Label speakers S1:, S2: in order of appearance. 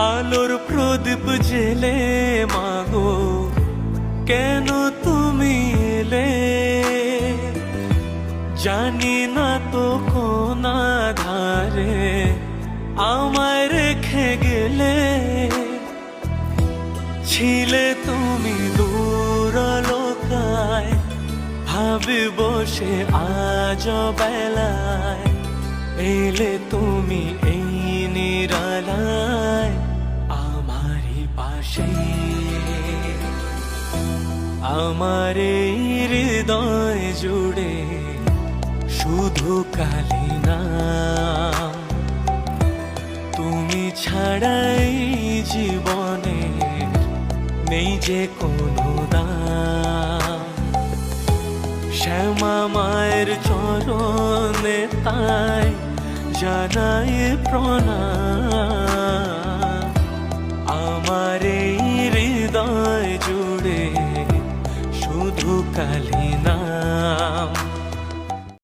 S1: আলোর প্রদীপ জেলে মাগো কেন তুমি এলে, জানি না তো কোন ধারে আমায় রেখে গেলে। ছিলে তুমি দূর লোকায়, ভাবি বসে আজ বেলায়, এলে তুমি এই নিরালায় আমারই পাশে। আমার এই হৃদয় জুড়ে শুধু কালি নাম, তুমি ছাড়াই জীবনে নেই যে কোনো দাম। শ্যামা মায়ের চরণে তাই জানাই প্রণাম। আমার এই হৃদয় জুড়ে শুধু কালি না।